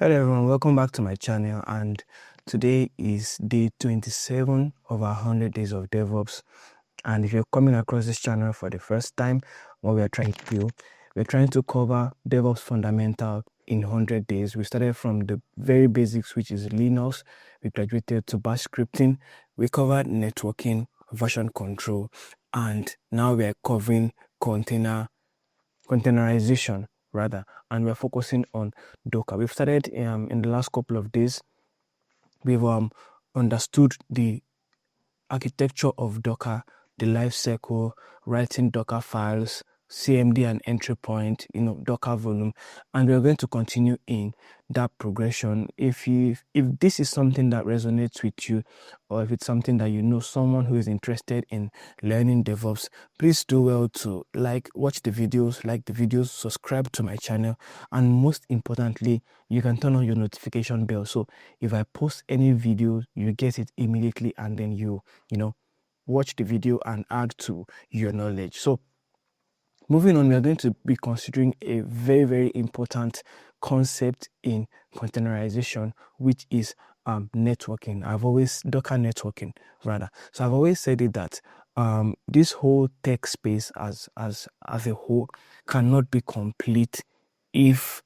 Hello everyone, welcome back to my channel, and today is day 27 of our 100 days of DevOps. And if you're coming across this channel for the first time, what we're trying to do, we're trying to cover DevOps fundamental in 100 days. We started from the very basics, which is Linux. We graduated to bash scripting. We covered networking, version control, and now we're covering containerization rather, and we're focusing on Docker. We've started in the last couple of days. We've understood the architecture of Docker, the life cycle, writing Docker files, CMD and entry point, Docker volume, and we're going to continue in that progression. If this is something that resonates with you, or if it's something that you know someone who is interested in learning DevOps, please do well to watch the videos, subscribe to my channel, and most importantly, you can turn on your notification bell. So if I post any video, you get it immediately, and then you watch the video and add to your knowledge. So moving on, we are going to be considering a very, very important concept in containerization, which is networking. Docker networking rather. So I've always said it that this whole tech space as a whole cannot be complete if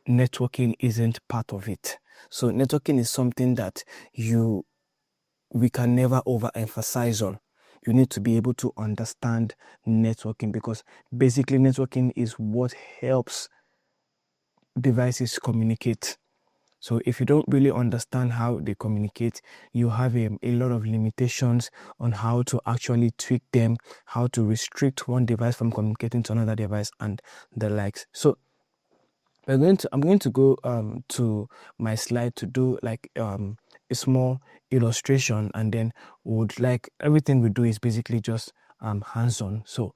networking isn't part of it. So networking is something that we can never overemphasize on. You need to be able to understand networking, because basically networking is what helps devices communicate. So if you don't really understand how they communicate, you have a lot of limitations on how to actually tweak them, how to restrict one device from communicating to another device, and the likes. So I'm going to go to my slide to do a small illustration, and then everything we do is basically just hands-on. So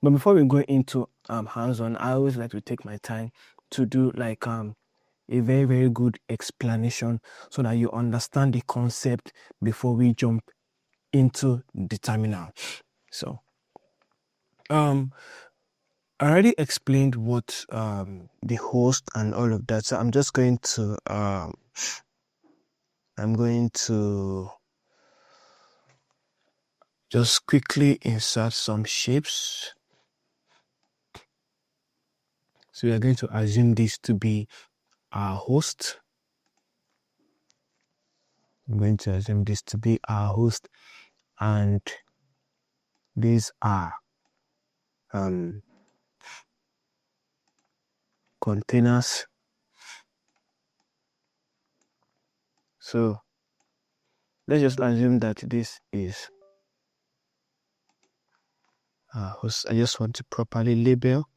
but before we go into hands-on, I always like to take my time to do a very, very good explanation so that you understand the concept before we jump into the terminal. So I already explained what the host and all of that. So I'm just going to just quickly insert some shapes. So we are going to assume this to be our host. I'm going to assume this to be our host, and these are containers. So let's just assume that this is our host. I just want to properly label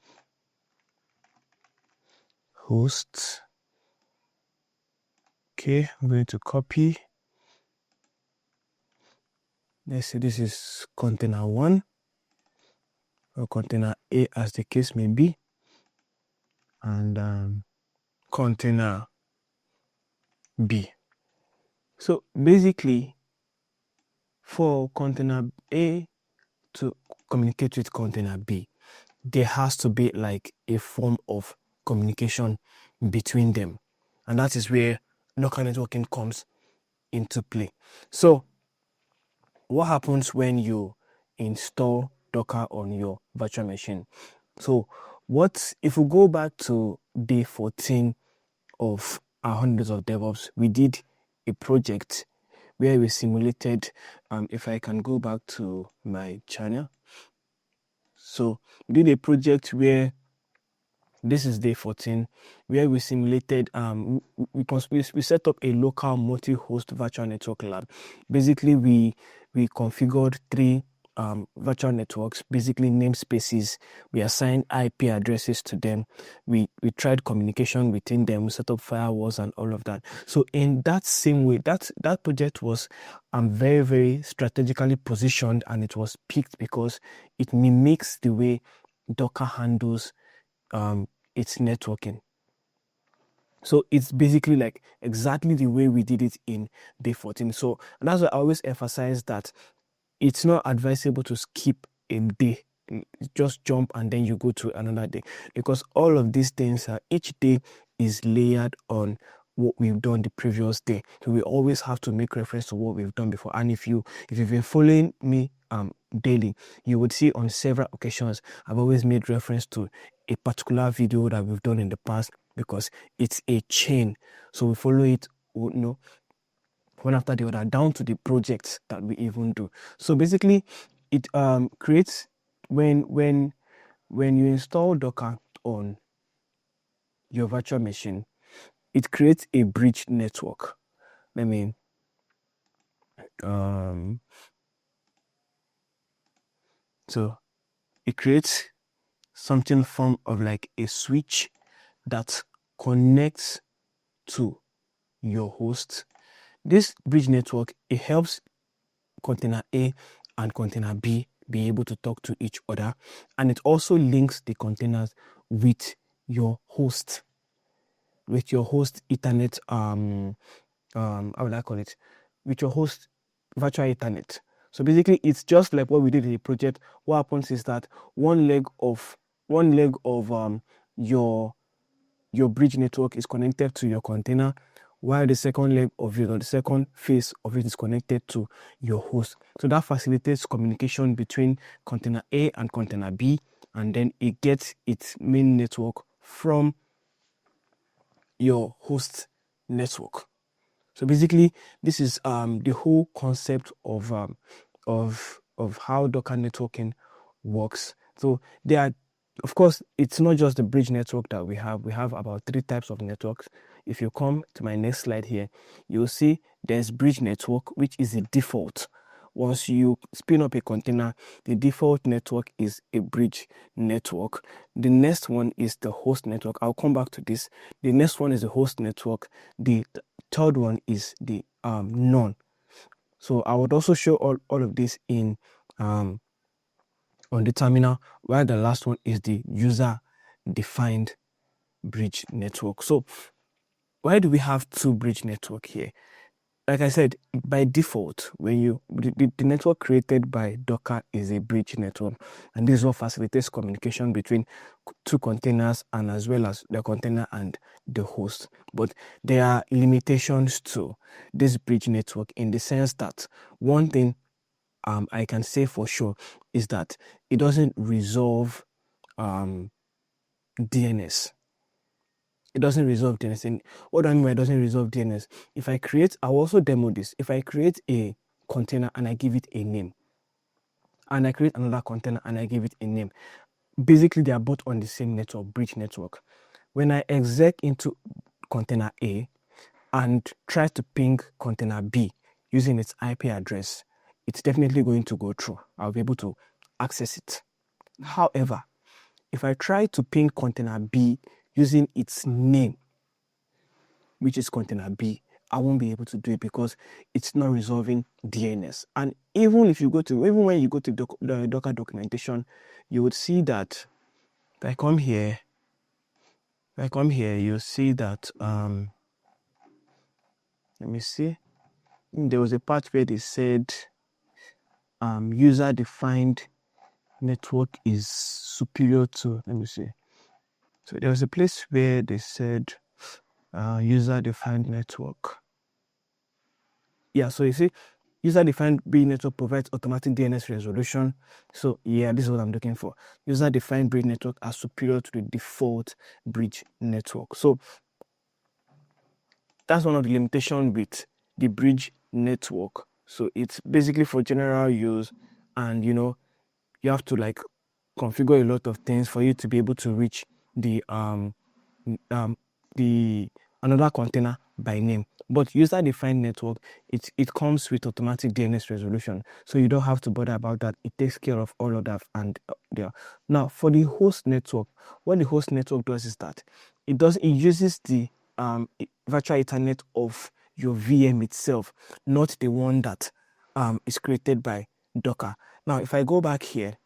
host. Okay, I'm going to copy. Let's say this is container 1 or container A, as the case may be, and container B. So basically, for container A to communicate with container B, there has to be like a form of communication between them, and that is where local networking comes into play. So what happens when you install Docker on your virtual machine? So if we go back to day 14 of our 100 days of DevOps, we did a project where we simulated, if I can go back to my channel. So we did a project where this is day 14, where we simulated, we set up a local multi-host virtual network lab. Basically, we configured 3 virtual networks, basically namespaces. We assigned IP addresses to them. We tried communication within them. We set up firewalls and all of that. So in that same way, that project was very, very strategically positioned, and it was picked because it mimics the way Docker handles its networking. So it's basically like exactly the way we did it in day 14. So that's why I always emphasize that it's not advisable to skip a day, just jump and then you go to another day, because all of these things each day is layered on what we've done the previous day. So we always have to make reference to what we've done before. And if you've been following me daily, you would see on several occasions I've always made reference to a particular video that we've done in the past, because it's a chain. So we follow it, one after the other, down to the projects that we even do. So basically, it creates, when you install Docker on your virtual machine, it creates a bridge network. Let me so it creates something form of like a switch that connects to your host. This bridge network, it helps container A and container B be able to talk to each other, and it also links the containers with your host Ethernet, how would I call it, with your host virtual Ethernet. So basically, it's just like what we did in the project. What happens is that one leg of your bridge network is connected to your container, while the second leg of it, or the second phase of it, is connected to your host. So that facilitates communication between container A and container B, and then it gets its main network from your host network. So basically, this is the whole concept of how Docker networking works. So there are, of course, it's not just the bridge network that we have. We have about 3 types of networks. If you come to my next slide here, you'll see there's bridge network, which is the default. Once you spin up a container, the default network is a bridge network. The next one is the host network. I'll come back to this. The next one is the host network. The third one is the none. So I would also show all of this in on the terminal, while the last one is the user-defined bridge network. So why do we have 2 bridge network here? Like I said, by default, when the network created by Docker is a bridge network, and this is what facilitates communication between 2 containers, and as well as the container and the host. But there are limitations to this bridge network, in the sense that one thing I can say for sure is that it doesn't resolve DNS. It doesn't resolve DNS. And what do I mean by it doesn't resolve DNS? If I create, I'll also demo this. If I create a container and I give it a name, and I create another container and I give it a name, basically they are both on the same network, bridge network. When I exec into container A and try to ping container B using its IP address, it's definitely going to go through. I'll be able to access it. However, if I try to ping container B using its name, which is container B, I won't be able to do it, because it's not resolving DNS. And even when you go to the Docker documentation, you would see that if I come here, you'll see that let me see. There was a part where they said user-defined network is superior to, let me see. So there was a place where they said user-defined network. Yeah, so you see, user-defined bridge network provides automatic DNS resolution. So yeah, this is what I'm looking for. User-defined bridge network are superior to the default bridge network. So that's one of the limitations with the bridge network. So it's basically for general use, and you have to like configure a lot of things for you to be able to reach the another container by name. But user-defined network, it comes with automatic DNS resolution, so you don't have to bother about that. It takes care of all of that. And there. Now for the host network, what the host network does is that it uses the virtual Ethernet of your VM itself, not the one that is created by Docker. Now if I go back here,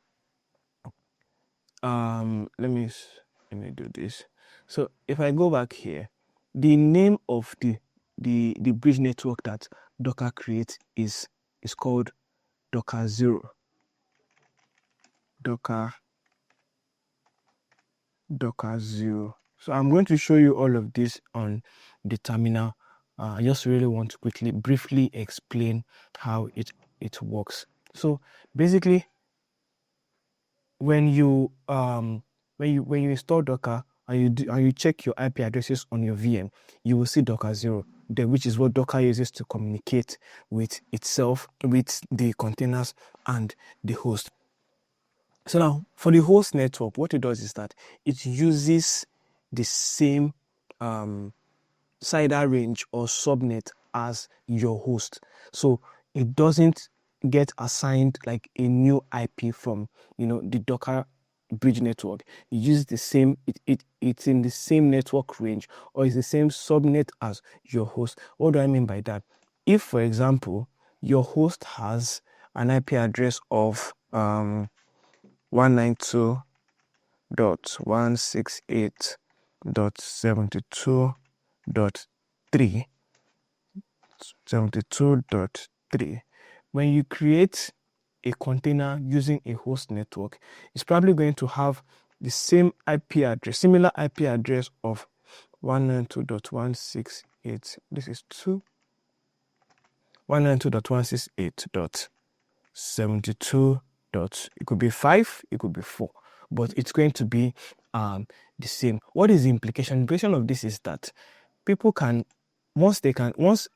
let me do this. So if I go back here, the name of the bridge network that Docker creates is called Docker 0. Docker 0. So I'm going to show you all of this on the terminal. I just really want to briefly explain how it works. So basically, when you install Docker and you check your IP addresses on your VM, you will see Docker 0 there, which is what Docker uses to communicate with itself, with the containers and the host. So now, for the host network, what it does is that it uses the same CIDR range or subnet as your host. So it doesn't get assigned like a new IP from the Docker bridge network. It uses the same, it's in the same network range, or it's the same subnet as your host. What do I mean by that? If, for example, your host has an IP address of 192.168.72.3, when you create a container using a host network, it's probably going to have the same IP address, similar IP address of 192.168. This is 192.168.72. It could be 5, it could be 4, but it's going to be the same. What is the implication? The implication of this is that people can, once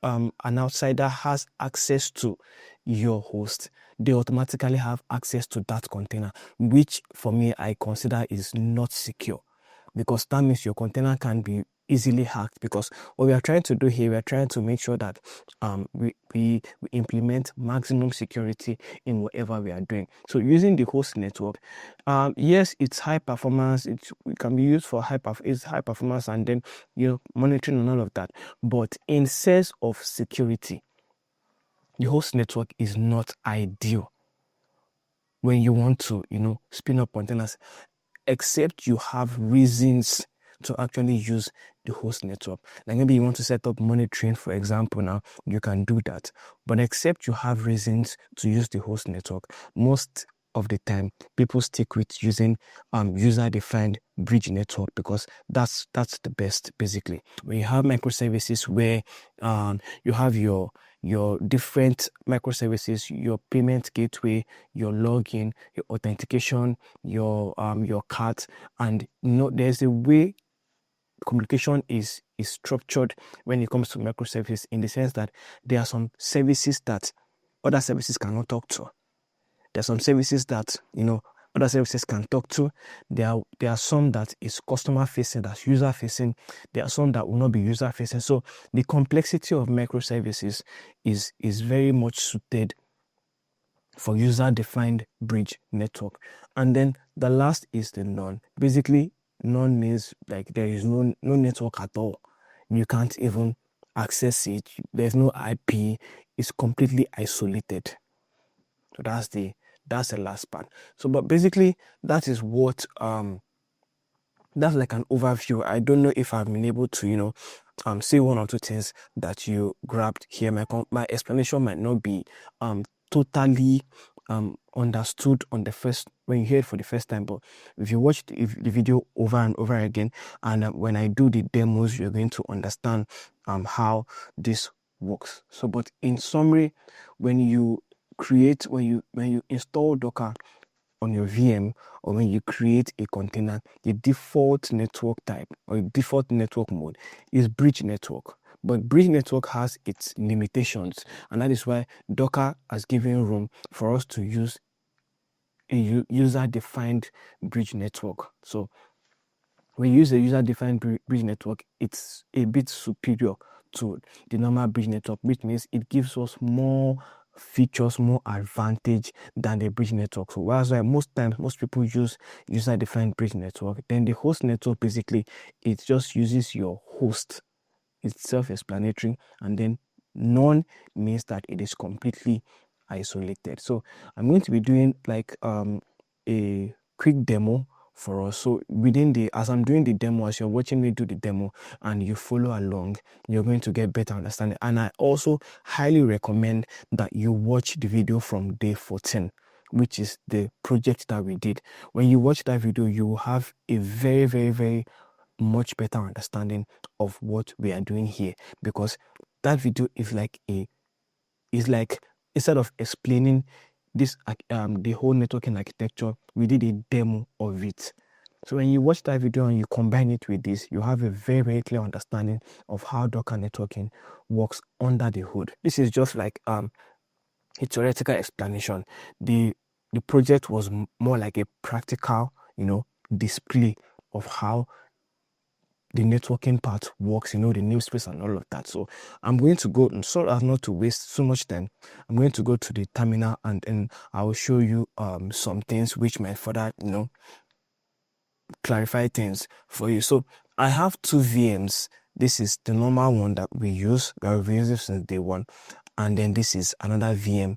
an outsider has access to your host, they automatically have access to that container, which for me I consider is not secure, because that means your container can be easily hacked. Because what we are trying to do here, we are trying to make sure that we implement maximum security in whatever we are doing. So using the host network, yes, it's high performance. It can be used for high performance, and then monitoring and all of that. But in sense of security, the host network is not ideal when you want to spin up containers, except you have reasons to actually use the host network. Like maybe you want to set up monitoring, for example. Now you can do that, but except you have reasons to use the host network, most of the time people stick with using user-defined bridge network, because that's the best. Basically, when you have microservices where you have your different microservices, your payment gateway, your login, your authentication, your cart, and there's a way communication is structured when it comes to microservices, in the sense that there are some services that other services cannot talk to. There are some services that other services can talk to. There are some that is customer facing, that's user facing. There are some that will not be user facing. So the complexity of microservices is very much suited for user-defined bridge network. And then the last is the none. Basically, none means like there is no network at all. You can't even access it. There's no IP. It's completely isolated. So that's the last part. So, but basically, that is what that's like an overview. I don't know if I've been able to say one or two things that you grabbed here. My explanation might not be totally understood on the first, when you hear it for the first time, but if you watch the video over and over again, and when I do the demos, you're going to understand how this works. So, but in summary, when you install Docker on your VM, or when you create a container, the default network type or default network mode is bridge network. But bridge network has its limitations, and that is why Docker has given room for us to use a user-defined bridge network. So when you use a user-defined bridge network, it's a bit superior to the normal bridge network, which means it gives us more features, more advantage than the bridge network. So that's why most times most people use user-defined bridge network. Then the host network, basically it just uses your host. It's self-explanatory. And then none means that it is completely isolated. So I'm going to be doing like a quick demo for us. So as I'm doing the demo, as you're watching me do the demo and you follow along, you're going to get better understanding. And I also highly recommend that you watch the video from day 14, which is the project that we did. When you watch that video, you will have a very, very, very much better understanding of what we are doing here, because that video is like instead of explaining this the whole networking architecture, we did a demo of it. So when you watch that video and you combine it with this, you have a very, very clear understanding of how Docker networking works under the hood. This is just like a theoretical explanation. The project was more like a practical, display of how the networking part works, the namespace and all of that. So I'm going to go, so as not to waste so much time, I'm going to go to the terminal and then I will show you some things which might further, clarify things for you. So I have two VMs. This is the normal one that we use. We've used it since day one. And then this is another VM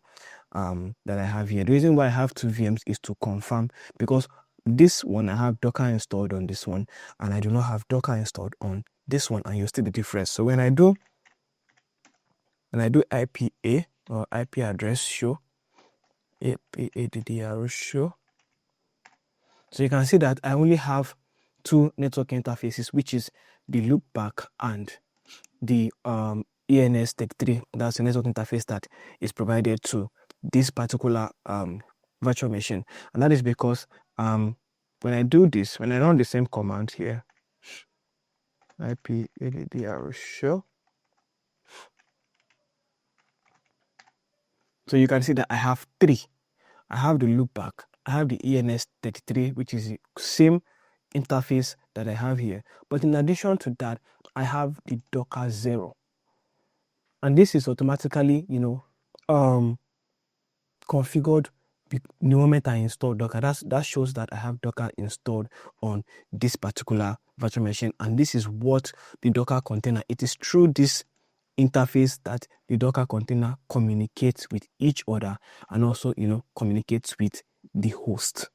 that I have here. The reason why I have two VMs is to confirm, because this one I have Docker installed on this one and I do not have Docker installed on this one, and you'll see the difference. So when I do IPA or IP address show, APADDR show, so you can see that I only have two network interfaces, which is the loopback and the ENS-33. That's the network interface that is provided to this particular virtual machine. And that is because when I do this, when I run the same command here, IPADDR show, so you can see that I have three. I have the loopback, I have the ENS-33, which is the same interface that I have here. But in addition to that, I have the Docker 0. And this is automatically, configured the moment I install Docker. That shows that I have Docker installed on this particular virtual machine. And this is what the Docker container, it is through this interface that the Docker container communicates with each other and also, communicates with the host.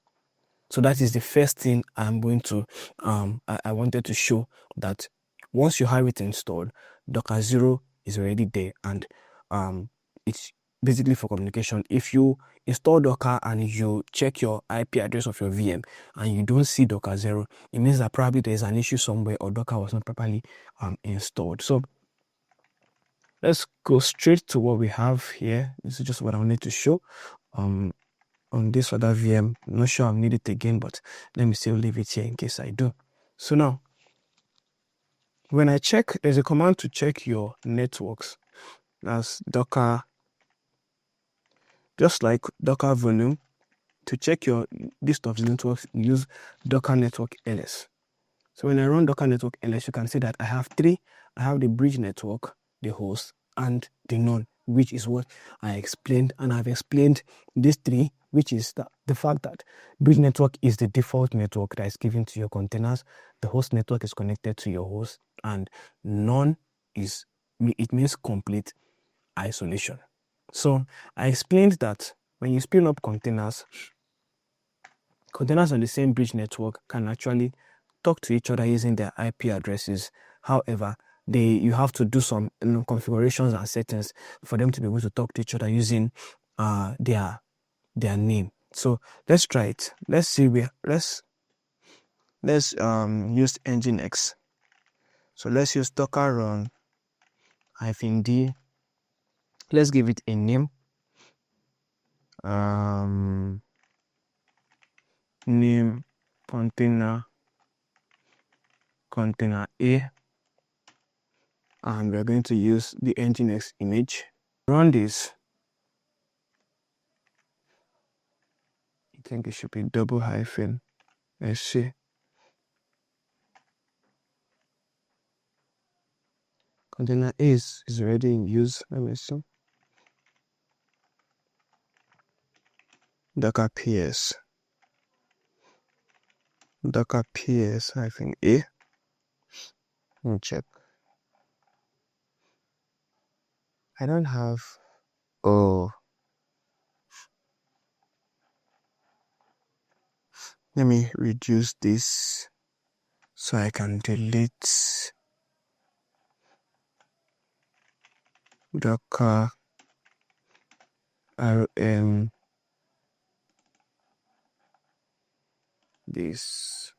So that is the first thing I'm going to, I wanted to show, that once you have it installed, Docker 0 is already there, and it's basically for communication. If you install Docker and you check your IP address of your VM and you don't see Docker 0, it means that probably there's an issue somewhere or Docker was not properly installed. So let's go straight to what we have here. This is just what I wanted to show. On this other VM, I'm not sure I'll need it again, but let me still leave it here in case I do. So now, when I check, there's a command to check your networks. That's Docker, just like Docker volume. To check your list of networks, use Docker network ls. So when I run Docker network ls, you can see that I have three. I have the bridge network, the host, and the none, which is what I explained. And I've explained these three, which is the fact that bridge network is the default network that is given to your containers. The host network is connected to your host, and none is, it means complete isolation. So I explained that when you spin up containers on the same bridge network can actually talk to each other using their IP addresses. However, you have to do some configurations and settings for them to be able to talk to each other using their name. So let's try it. Let's see let's use Nginx. So let's use Docker run -d. Let's give it a name. Name container A, and we're going to use the Nginx image. Run this. I think it should be double hyphen. Let's see. Container A is already in use. Let me see. Docker ps. Docker ps -a. Let me check. I don't have. Oh. Let me reduce this so I can delete Docker rm this.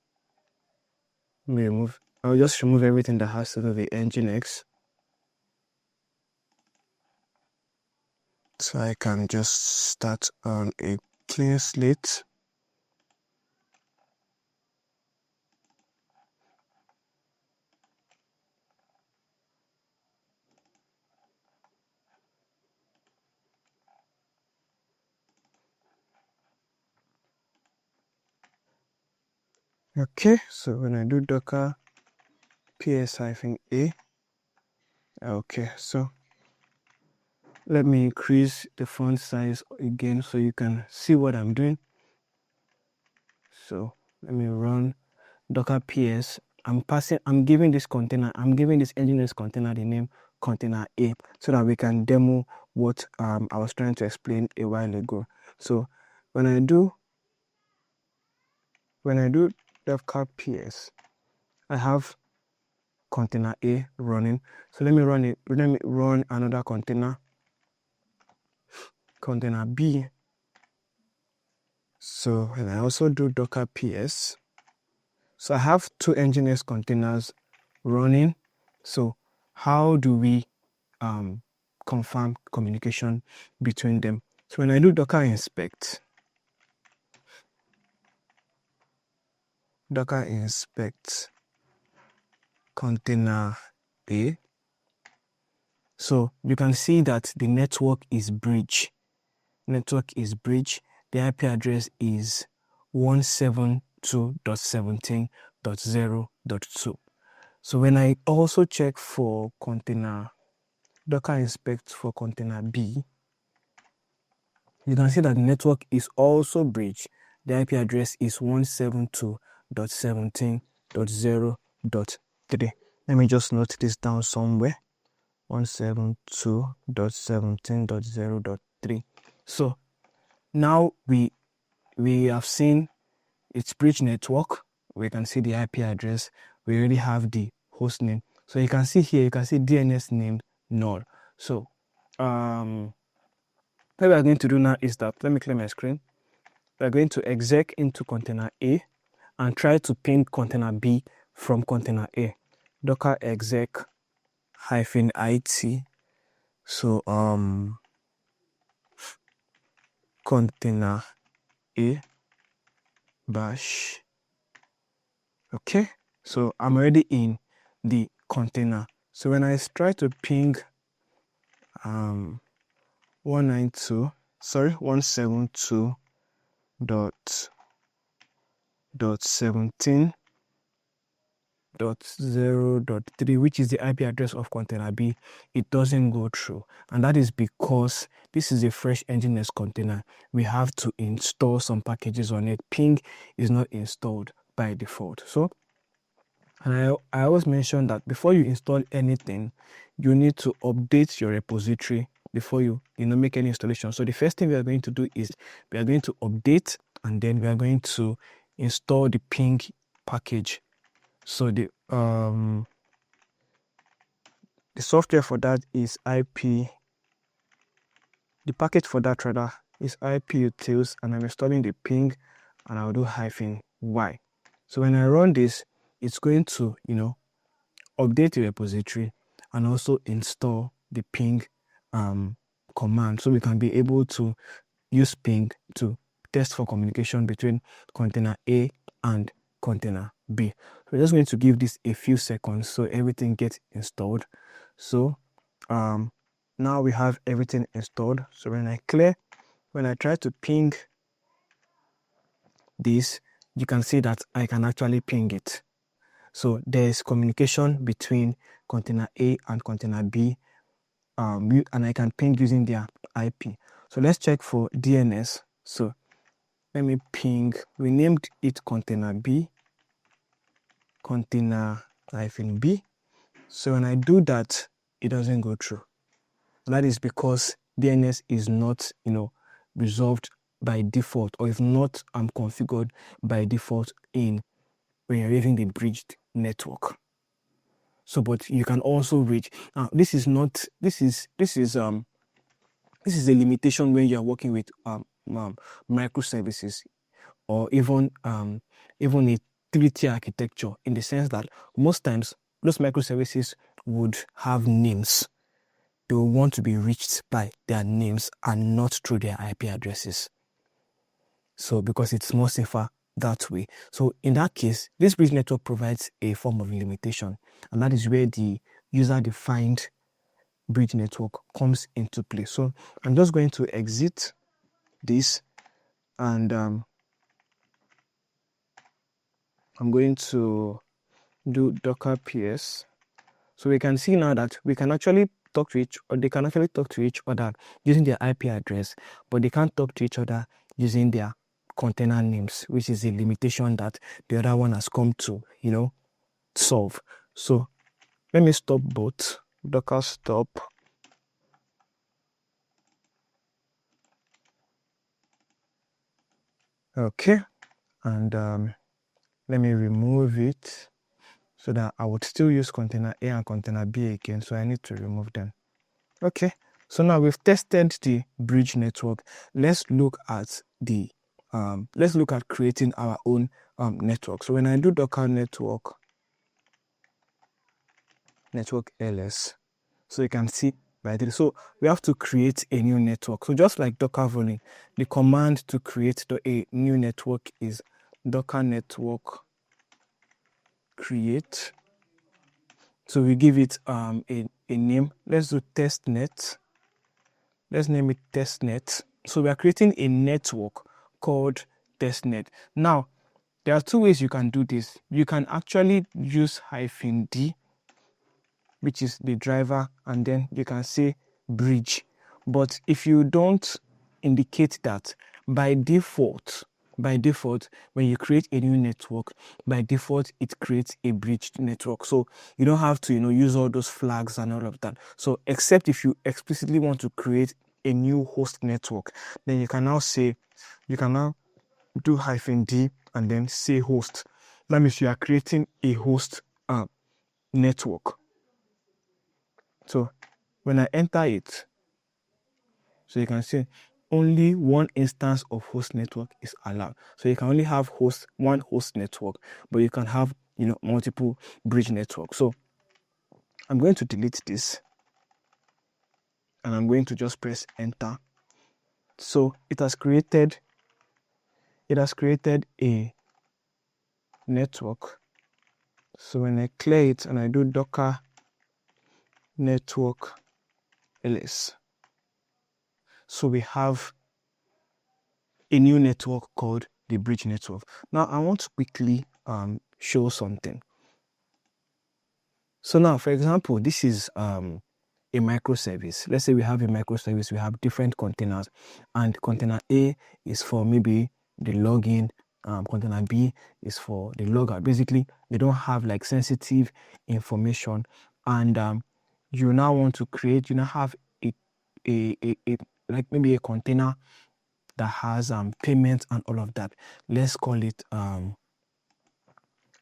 Let me remove I'll just remove everything that has to do with Nginx. So I can just start on a clean slate. Okay, so when I do docker ps-a, okay, so let me increase the font size again so you can see what I'm doing. So let me run docker ps. I'm giving this Nginx container the name container A so that we can demo what I was trying to explain a while ago. So when I do docker ps, I have container A running. So let me run another container B. So and I also do docker ps. So I have two Nginx containers running. So how do we confirm communication between them? So when I do docker inspect container A, so you can see that the network is breached. The IP address is 172.17.0.2. So when I also check for docker inspect for container B, you can see that the network is also breached. The IP address is 172.17.0.3. Let me just note this down somewhere. 172.17.0.3. So now we have seen its breach network. We can see the IP address. We already have the host name. So you can see here, you can see DNS name null. So what we are going to do now is that, let me clear my screen. We are going to exec into container A and try to ping container B from container A. Docker exec -it. So container A bash. Okay, so I'm already in the container. So when I try to ping 172.17.0.3, which is the IP address of container B, it doesn't go through. And that is because this is a fresh Nginx container. We have to install some packages on it. Ping is not installed by default. So, and I always mention that before you install anything, you need to update your repository before you make any installation. So the first thing we are going to do is we are going to update, and then we are going to install the ping package. So the software for that is the package for that rather is iputils, and I'm installing the ping, and I'll do -y. So when I run this, it's going to update the repository and also install the ping command, so we can be able to use ping to test for communication between container A and container B. So we're just going to give this a few seconds so everything gets installed. So now we have everything installed. So when I try to ping this, you can see that I can actually ping it. So there's communication between container A and container B, and I can ping using their IP. So let's check for DNS. So let me ping. We named it container B, container -B. So when I do that, it doesn't go through. And that is because DNS is not, resolved by default, or if not configured by default when you're using the breached network. So, but you can also reach. This is a limitation when you are working with microservices, or even a utility architecture, in the sense that most times those microservices would have names. They will want to be reached by their names and not through their IP addresses. So because it's more safer that way. So in that case, this bridge network provides a form of limitation, and that is where the user-defined bridge network comes into play. So I'm just going to exit this, and I'm going to do docker ps. So we can see now that we can actually talk to they can actually talk to each other using their IP address, but they can't talk to each other using their container names, which is a limitation that the other one has come to, solve. So let me stop both. Docker stop. Okay, and let me remove it so that I would still use container A and container B again, so I need to remove them. Okay, so now we've tested the bridge network. Let's look at creating our own network. So when I do docker network ls, so you can see right there. So we have to create a new network. So just like docker running, the command to create a new network is docker network create. So we give it a name. Let's do testnet. Let's name it testnet. So we are creating a network called testnet. Now, there are two ways you can do this. You can actually use -d, which is the driver, and then you can say bridge. But if you don't indicate that, by default, when you create a new network, by default, it creates a bridged network. So you don't have to, use all those flags and all of that. So except if you explicitly want to create a new host network, then you can now do -d and then say host. That means you are creating a host network. So when I enter it, so you can see only one instance of host network is allowed. So you can only have one host network, but you can have multiple bridge networks. So I'm going to delete this, and I'm going to just press enter. So it has created a network. So when I clear it and I do docker network ls, so we have a new network called the bridge network. Now I want to quickly show something. So now, for example, this is a microservice. Let's say we have a microservice, we have different containers, and container A is for maybe the login, container B is for the logout. Basically, they don't have like sensitive information, and you now want to create, have a like maybe a container that has payments and all of that. Let's call it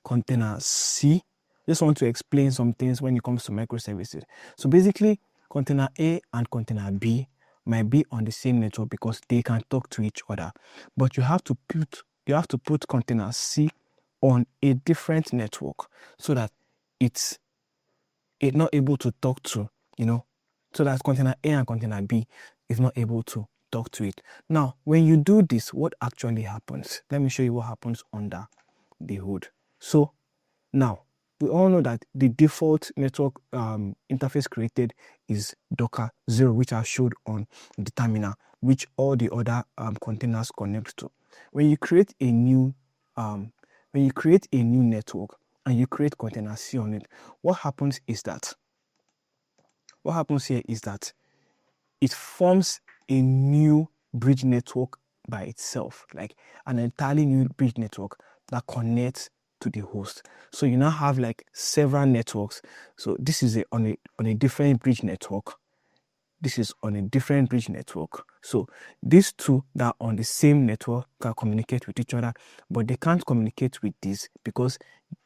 container C. Just want to explain some things when it comes to microservices. So basically, container A and container B might be on the same network because they can talk to each other, but you have to put container C on a different network so that it's not able to talk to, so that container A and container B is not able to talk to it. Now, when you do this, what actually happens? Let me show you what happens under the hood. So now, we all know that the default network interface created is Docker 0, which I showed on the terminal, which all the other containers connect to. When you create a new network and you create container C on it, what happens here is that it forms a new bridge network by itself, like an entirely new bridge network that connects to the host. So you now have like several networks. So this is on a different bridge network. This is on a different bridge network. So these two that are on the same network can communicate with each other, but they can't communicate with this because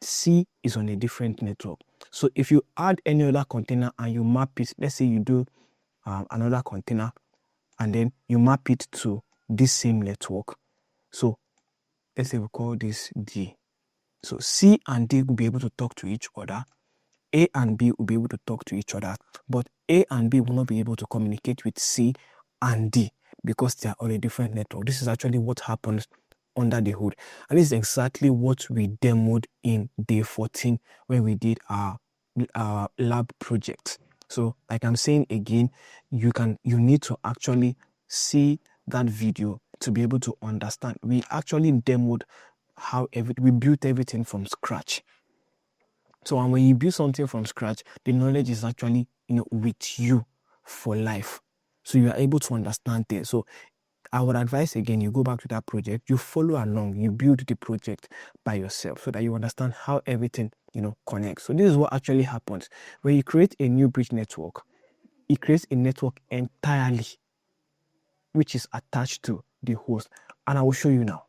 C is on a different network. So if you add any other container and you map it, let's say you do another container and then you map it to this same network. So let's say we call this D. So C and D will be able to talk to each other. A and B will be able to talk to each other, but A and B will not be able to communicate with C and D because they are on a different network. This is actually what happens under the hood. And this is exactly what we demoed in day 14 when we did our lab project. So like I'm saying again, you need to actually see that video to be able to understand. We actually demoed we built everything from scratch. So when you build something from scratch, the knowledge is actually, with you for life. So you are able to understand things. So I would advise again, you go back to that project, you follow along, you build the project by yourself so that you understand how everything, connects. So this is what actually happens. When you create a new bridge network, it creates a network entirely, which is attached to the host. And I will show you now.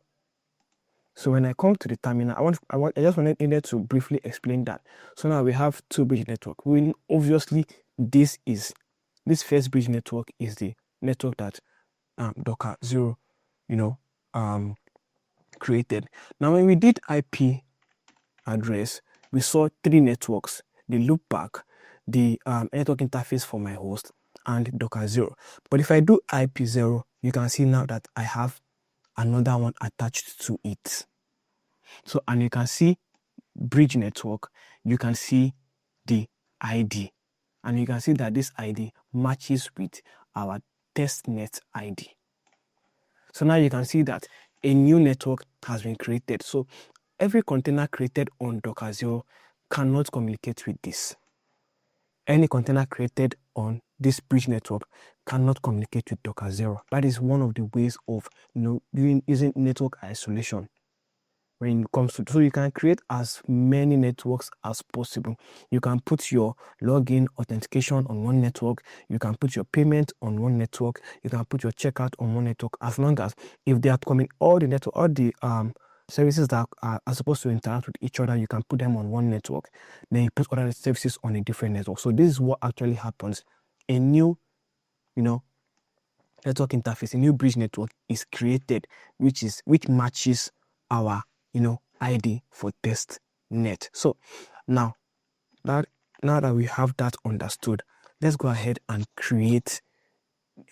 So when I come to the terminal, I just needed to briefly explain that. So now we have two bridge network. Obviously, this first bridge network is the network that Docker 0, created. Now when we did IP address, we saw three networks: the loopback, the network interface for my host, and Docker 0. But if I do IP 0, you can see now that I have another one attached to it. So, and you can see bridge network, you can see the ID, and you can see that this ID matches with our testnet ID. So now you can see that a new network has been created. So every container created on Docker 0 cannot communicate with this. Any container created on this bridge network cannot communicate with Docker 0. That is one of the ways of using network isolation when it comes to. So you can create as many networks as possible. You can put your login authentication on one network. You can put your payment on one network. You can put your checkout on one network, as long as if they are coming, all the services that are supposed to interact with each other, you can put them on one network. Then you put other services on a different network. So this is what actually happens. A new, network interface, a new bridge network is created, which matches our ID for testnet. So now that we have that understood, let's go ahead and create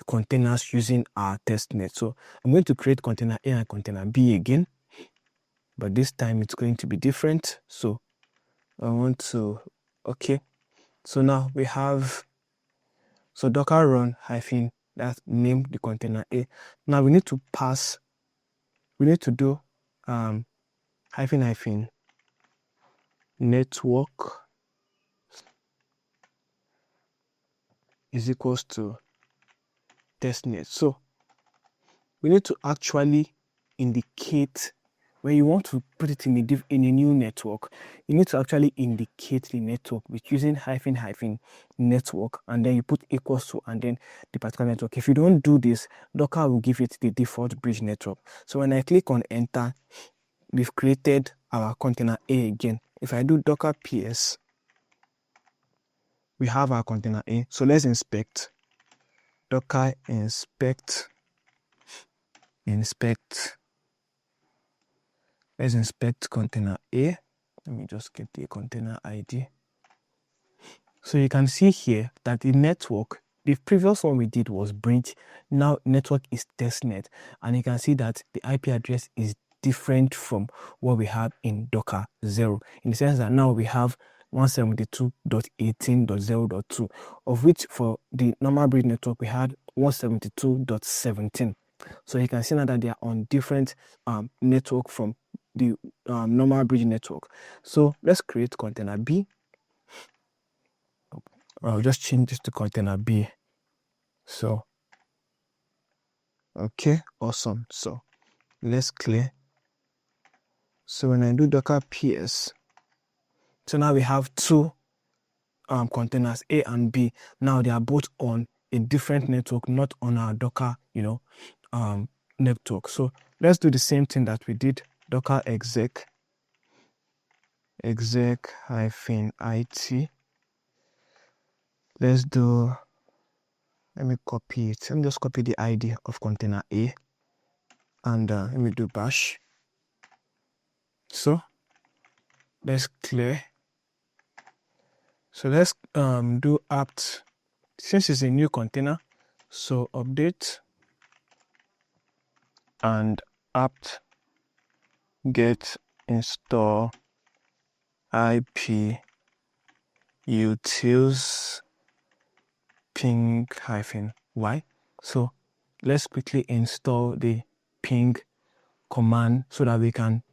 containers using our testnet. So I'm going to create container A and container B again, but this time it's going to be different. So I want to, okay. So now we have, so docker run hyphen, that name the container A. Now we need to do hyphen network is equals to testnet. So we need to actually indicate, when you want to put it in a new network, you need to actually indicate the network with using hyphen network, and then you put equals to, and then the particular network. If you don't do this, Docker will give it the default bridge network. So when I click on enter, we've created our container A again. If I do docker ps, we have our container A. So let's inspect. Docker inspect. Let's inspect container A. Let me just get the container ID. So you can see here that the network, the previous one we did was bridge. Now network is testnet, and you can see that the IP address is different from what we have in Docker 0, in the sense that now we have 172.18.0.2, of which for the normal bridge network we had 172.17. So you can see now that they are on different network from the normal bridge network. So let's create container B. I'll just change this to container B. So, okay, awesome. So let's clear. So when I do docker ps, so now we have two containers, A and B. Now they are both on a different network, not on our Docker, network. So let's do the same thing that we did. Docker exec hyphen it. Let me copy it. Let me just copy the ID of container A, and let me do bash. So let's clear. So let's do apt, since it's a new container, so update and apt get install IP utils ping -y. So let's quickly install the ping command so that we can,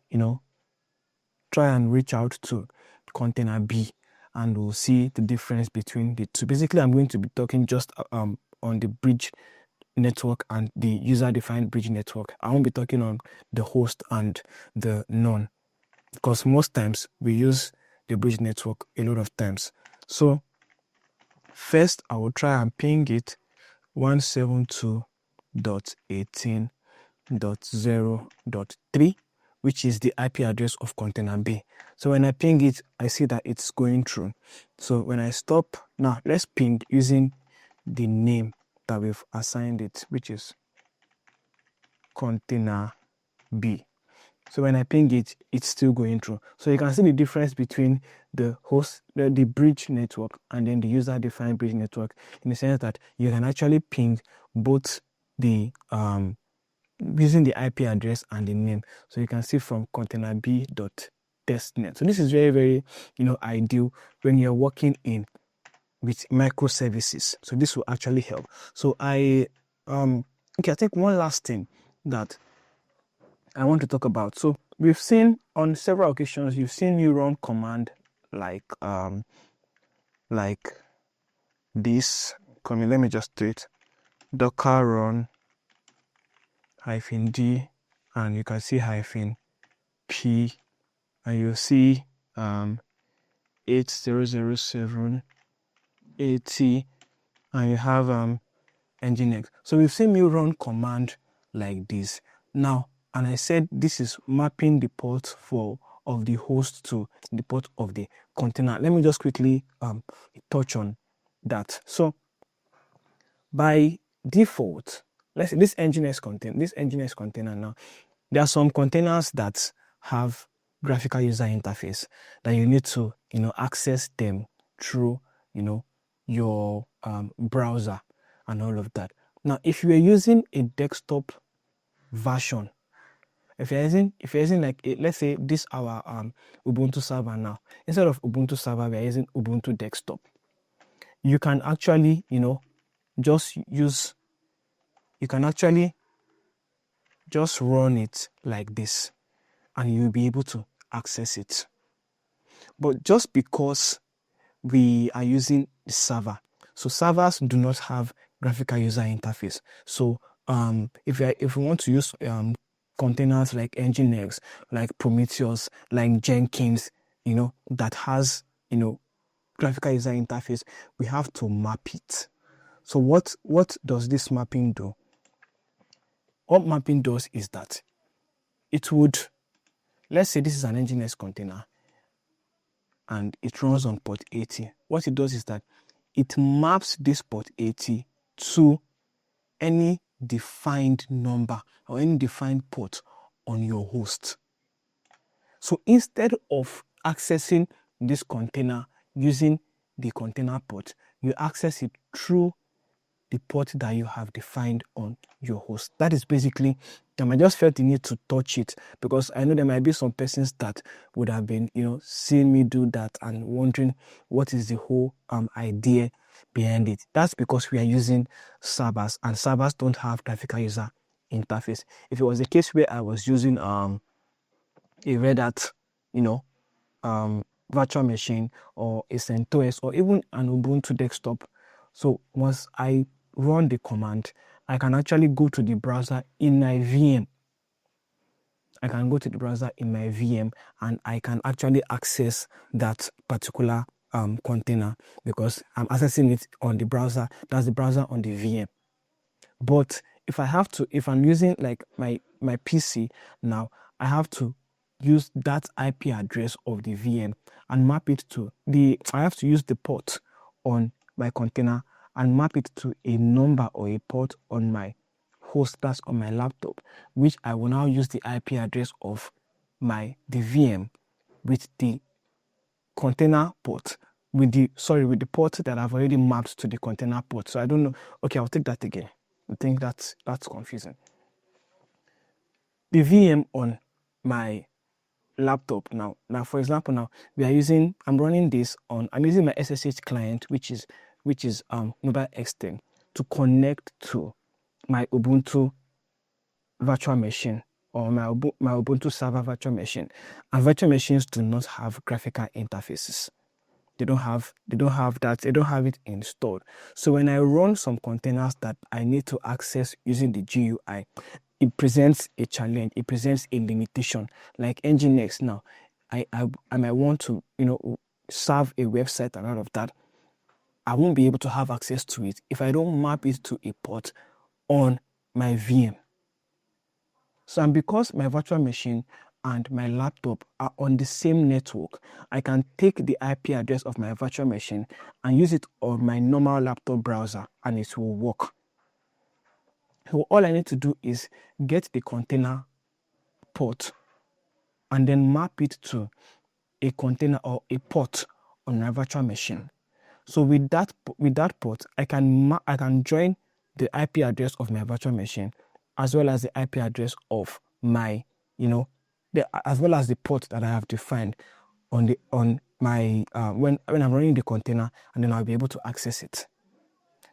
try and reach out to container B, and we'll see the difference between the two. Basically, I'm going to be talking just on the bridge network and the user-defined bridge network. I won't be talking on the host and the none, because most times we use the bridge network a lot of times. So first, I will try and ping it 172.18.0.3, which is the IP address of container B. So when I ping it, I see that it's going through. So when I stop, now let's ping using the name that we've assigned it, which is container B. So when I ping it, it's still going through. So you can see the difference between the host, the bridge network, and then the user-defined bridge network, in the sense that you can actually ping both the using the IP address and the name. So you can see from container b.testnet. So this is very, very ideal when you're working with microservices. So this will actually help. So I think one last thing that I want to talk about. So we've seen on several occasions, you've seen me run command like this. Let me just do it. Docker run -d, and you can see -p, and you'll see 8007 80, and you have nginx. So we've seen me run command like this. Now, and I said this is mapping the port of the host to the port of the container. Let me just quickly touch on that. So by default, let's say this nginx container now, there are some containers that have graphical user interface that you need to access them through your browser and all of that. Now, if you are using a desktop version, if you're using like let's say this our Ubuntu server now, instead of Ubuntu server, we are using Ubuntu desktop. You can actually just run it like this, and you'll be able to access it. But just because we are using the server, so servers do not have graphical user interface. So if we want to use containers like nginx, like Prometheus, like Jenkins, that has graphical user interface, we have to map it. So what does this mapping do? What mapping does is that it would, let's say this is an nginx container and it runs on port 80. What it does is that it maps this port 80 to any defined number or any defined port on your host. So instead of accessing this container using the container port, you access it through the port that you have defined on your host. That is basically, I just felt the need to touch it, because I know there might be some persons that would have been, seeing me do that and wondering what is the whole idea behind it. That's because we are using servers, and servers don't have graphical user interface. If it was a case where I was using a Red Hat, virtual machine, or a CentOS, or even an Ubuntu desktop, so once I run the command, I can actually go to the browser in my VM. I can go to the browser in my VM and I can actually access that particular container, because I'm accessing it on the browser. That's the browser on the VM. But if I'm using like my PC now, I have to use that IP address of the VM and map it to I have to use the port on my container and map it to a number or a port on my host, that's on my laptop, which I will now use the IP address of the VM with the container port with the port that I've already mapped to the container port. So I don't know. Okay, I'll take that again. I think that's confusing. The VM on my laptop now. Now, for example, now I'm running this on, I'm using my SSH client, which is mobile extend, to connect to my Ubuntu virtual machine, or my Ubuntu server virtual machine. And virtual machines do not have graphical interfaces. They don't have that. They don't have it installed. So when I run some containers that I need to access using the GUI, it presents a challenge. It presents a limitation. Like Nginx now, I might want to serve a website and all of that. I won't be able to have access to it if I don't map it to a port on my VM. So, and because my virtual machine and my laptop are on the same network, I can take the IP address of my virtual machine and use it on my normal laptop browser, and it will work. So all I need to do is get the container port and then map it to a container or a port on my virtual machine. So with that port, I can join the IP address of my virtual machine as well as the IP address of my, as well as the port that I have defined on my when I'm running the container, and then I'll be able to access it.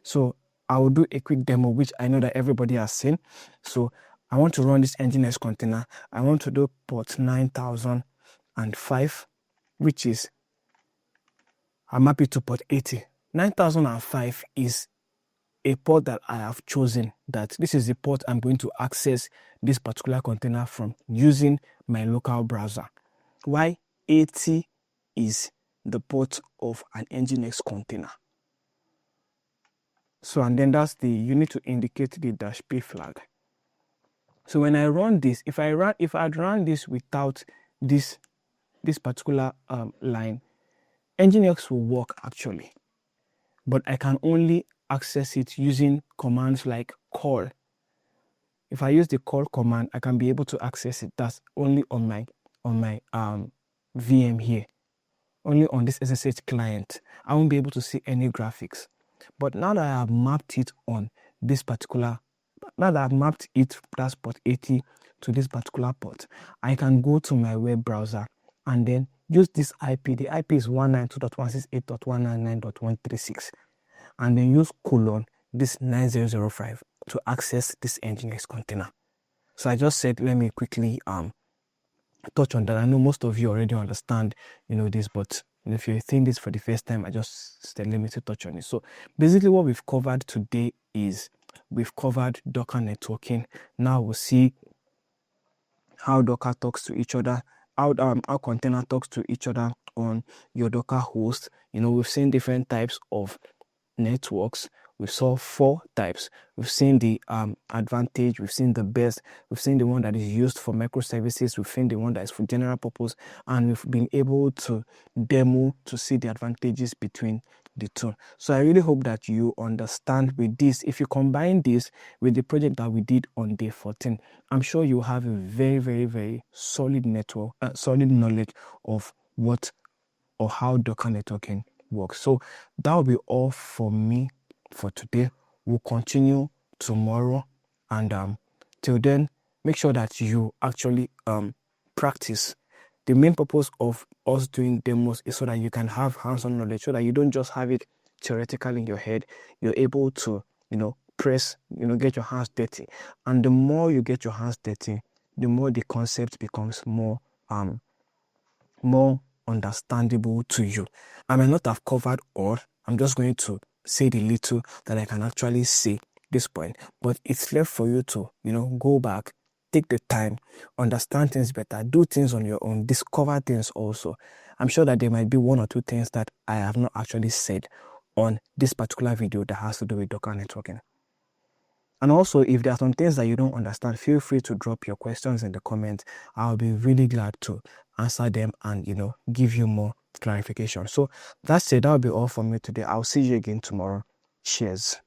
So I will do a quick demo, which I know that everybody has seen. So I want to run this Nginx container. I want to do port 9005, which is, I map it to port 80. 9005 is a port that I have chosen, that this is the port I'm going to access this particular container from using my local browser. Why 80 is the port of an Nginx container. So, and then you need to indicate the -p flag. So when I run this, if I'd run this without this particular line, Nginx will work actually, but I can only access it using commands like call. If I use the call command, I can be able to access it. That's only on my VM here, only on this SSH client. I won't be able to see any graphics. But now that I have mapped it on this particular, that's port 80 to this particular port, I can go to my web browser and then use this IP. The IP is 192.168.199.136, and then use this 9005 to access this Nginx container. So I just said, let me quickly touch on that. I know most of you already understand, this, but if you're seeing this for the first time, I just said, let me touch on it. So basically what we've covered today is we've covered Docker networking. Now we'll see how Docker talks to each other, how container talks to each other on your Docker host. We've seen different types of networks. We saw 4 types. We've seen the advantage, we've seen the best, we've seen the one that is used for microservices, we've seen the one that is for general purpose, and we've been able to demo to see the advantages between the two. So I really hope that you understand with this. If you combine this with the project that we did on day 14, I'm sure you have a very, very, very solid network, solid knowledge of what or how Docker networking works. So that will be all for me for today. We'll continue tomorrow, and till then, make sure that you actually practice. The main purpose of us doing demos is so that you can have hands-on knowledge, so that you don't just have it theoretically in your head. You're able to press, get your hands dirty, and the more you get your hands dirty, the more the concept becomes more understandable to you. I may not have covered all. I'm just going to say the little that I can actually say this point, but it's left for you to go back, take the time, understand things better, do things on your own, discover things also. I'm sure that there might be 1 or 2 things that I have not actually said on this particular video that has to do with Docker networking. And also, if there are some things that you don't understand, feel free to drop your questions in the comments. I'll be really glad to answer them and give you more clarification. So that's it. That'll be all for me today. I'll see you again tomorrow. Cheers.